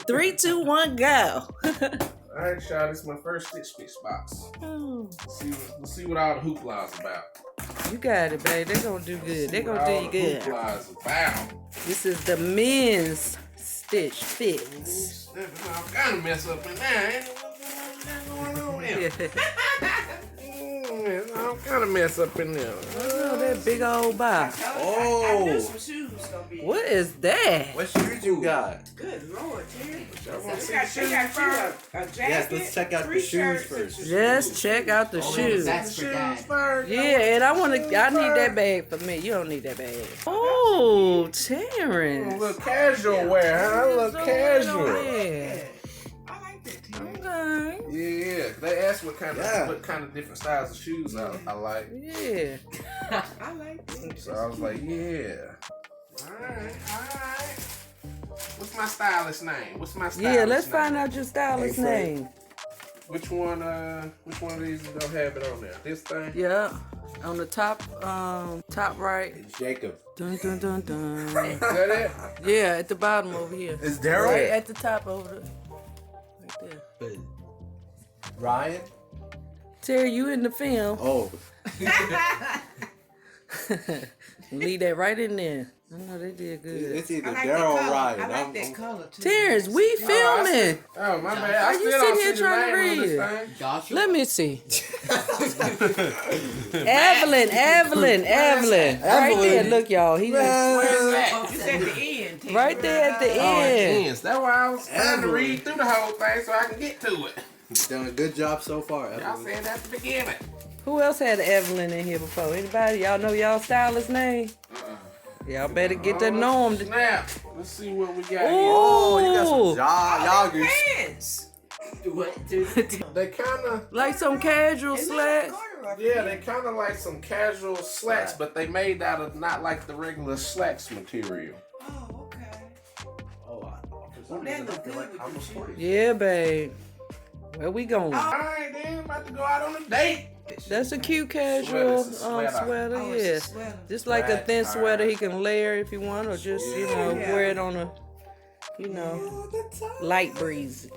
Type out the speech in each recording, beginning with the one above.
3, 2, 1, go. Alright, y'all, this is my first Stitch Fix box. Let's see what all the hoopla is about. You got it, babe. They're gonna do good. They're gonna do you good. Hoopla is about. This is the men's Stitch Fix. I'm gonna mess up in there. I'm gonna mess up in there. Oh, that big old box. I knew some shoes was gonna be. What is that? What shoes you got? Good Lord, Terry. Y'all wanna see They the got shoes? a jacket. Yes, let's check out the shoes shirts, first. and Just check out the shoes. That's for that. Yeah, and I need that bag for me. You don't need that bag. Oh, Terrence. A little casual wear, huh? A little casual. Yeah. I like that, Terry. Okay. Yeah, they asked what kind of different styles of shoes I like. Yeah. I like that. So I was like, yeah. Alright. What's my stylist name? Yeah, let's find name? out your stylist's name. Which one of these don't have it on there? This thing? Yeah. On the top right. It's Jacob. Dun dun dun dun. Is that it? Yeah, at the bottom over here. Is Daryl? Right at the top over there. Right there. Ryan? Terry, you in the film. Oh. Leave that right in there. I know they did good. It's either I like Daryl or that color. Ryan. I like that color too. Terrence, we filming. Oh, my bad. Are I you still sitting don't here see the trying to name on read? this thing. Joshua? Let me see. Evelyn. Right there, look, y'all. He Where's It's that? at the end, Terry. right there at the Oh, it end. ends. That's why I was trying to read through the whole thing so I can get to it. You've done a good job so far, Y'all Evelyn. said at the beginning. Who else had Evelyn in here before? Anybody? Y'all know y'all stylist name? Y'all better get to know him. Snap. Let's see what we got Oh, you got Ooh. some joggers. Pants. What? here. They kind of, Like some casual slacks. yeah, they kind of like some casual slacks, but they made out of not like the regular slacks material. Oh, okay. Oh, for some That reason I look feel good like with I'm the recording. Yeah, babe. Where we going? All right, then, about to go out on a date. That's a cute casual Sweater, it's a sweater. Oh, Yeah. it's a sweater. Just like a thin Right. sweater he can layer if you want, or just, wear it on a, light breezy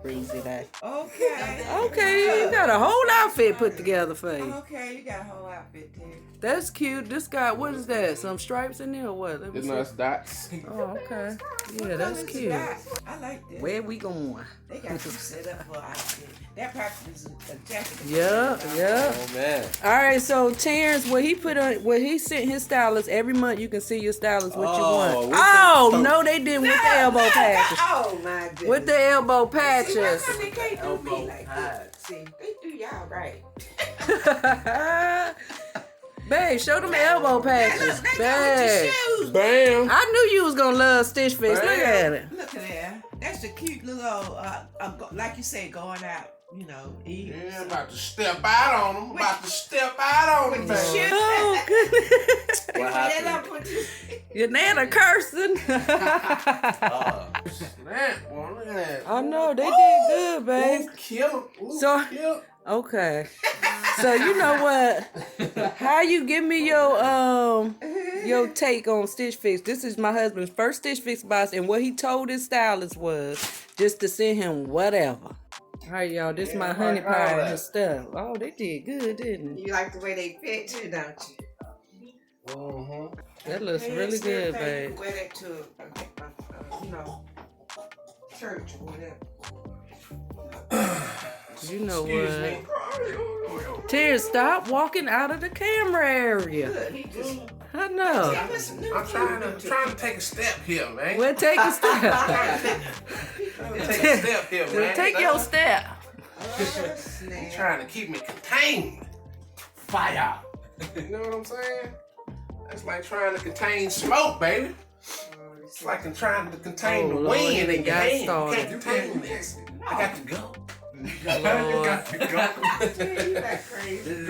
day. Okay. Okay, you got a whole outfit put together for you. Okay, you got a whole outfit there. That's cute. This guy, what is that? Some stripes in there or what? Let me It's see. nice dots. Oh, okay. Yeah, that's cute. I like that. Where we going? They got you set up for an outfit. That probably is a jacket. Yeah. Oh, man. All right, so Terrence, what he sent his stylist every month. You can see your stylist what you want. with Oh the- no, they didn't with the elbow patches. Oh my goodness. With the elbow See, why patches. come they can't do me Elbow like pad. that? See, they do y'all right. Babe, show them elbow patches. Look, they got with Babe. your shoes. Bam. I knew you was gonna love Stitch Fix. Look at it. Look at that. That's a cute little, like you say, going out, eat. Yeah, I'm about to step out on them. About to step out on them, With the baby. shoes. Oh goodness. What happened? Your nana cursing. Snap, boy, look at that. Oh no, they did good, babe. Ooh, kill 'em. Ooh, So- kill 'em. Okay. So you know what? How you give me your take on Stitch Fix? This is my husband's first Stitch Fix box, and what he told his stylist was just to send him whatever. All right, y'all. This is my honey like all pie and that. his stuff. Oh, they did good, didn't You like the way they fit too, don't you? Mm-hmm. they? That looks really good, You babe. can wear that to, church or whatever. You know Excuse me. what? Terry, stop walking out of the camera area. Good. He just. I know. I'm trying to take a step here, man. Well, take a step. Trying to take a step here, man. Take your step. You're trying to keep me contained. Fire. You know what I'm saying? That's like trying to contain smoke, baby. It's like I'm trying to contain the Lord, wind it in your got hand. You started. can't contain this. I got to go. Lord. I got to go. You like crazy.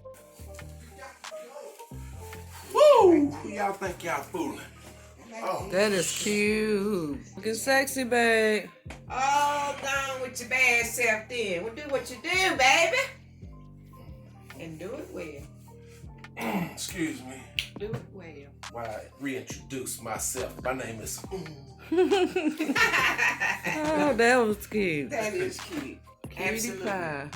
Woo! Who y'all think y'all fooling? Oh. That is cute. Looking sexy, babe. Oh, gone with your bad self then. Well, do what you do, baby. And do it well. Excuse me. Do it well. While I reintroduce myself, my name is. that was cute. That is cute. Cutie Absolutely. pie.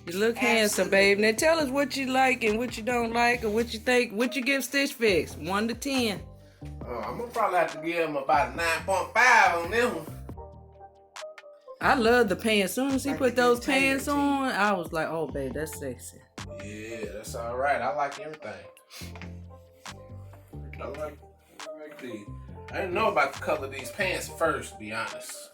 You look handsome, babe. Now tell us what you like and what you don't like, or what you think. What you give Stitch Fix? 1 to 10. I'm gonna probably have to give him about 9.5 on this one. I love the pants. As soon as he Like put the those tailor pants tee. on, I was like, oh, babe, that's sexy. Yeah, that's all right. I like everything. I like these. I didn't know about the color of these pants first, to be honest.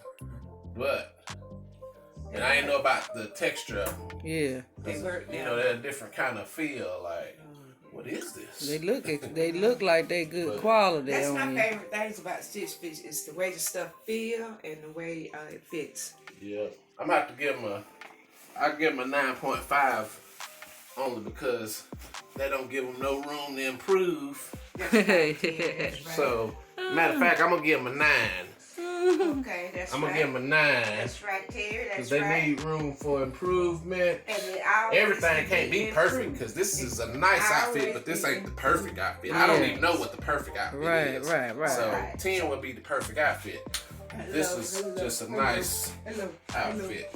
And I didn't know about the texture of them. Yeah. They work You now. know, they're a different kind of feel. Like, what is this? They look like they good quality That's my on you. favorite things about Stitch Fix is the way the stuff feel and the way it fits. Yeah, I'm gonna have to give him I give him a 9.5 only because they don't give him no room to improve. That's right, Terry, that's right. So, matter of fact, I'm gonna give him a 9. Okay, that's I'm right. gonna give him a 9 That's right, Terry. because That's they right. need room for improvement. And it always Everything can can't be improved. perfect because this is a nice outfit, but this ain't the perfect outfit. I don't even know what the perfect outfit is. Right. So Right. 10 would be the perfect outfit. This is just a nice Hello. outfit.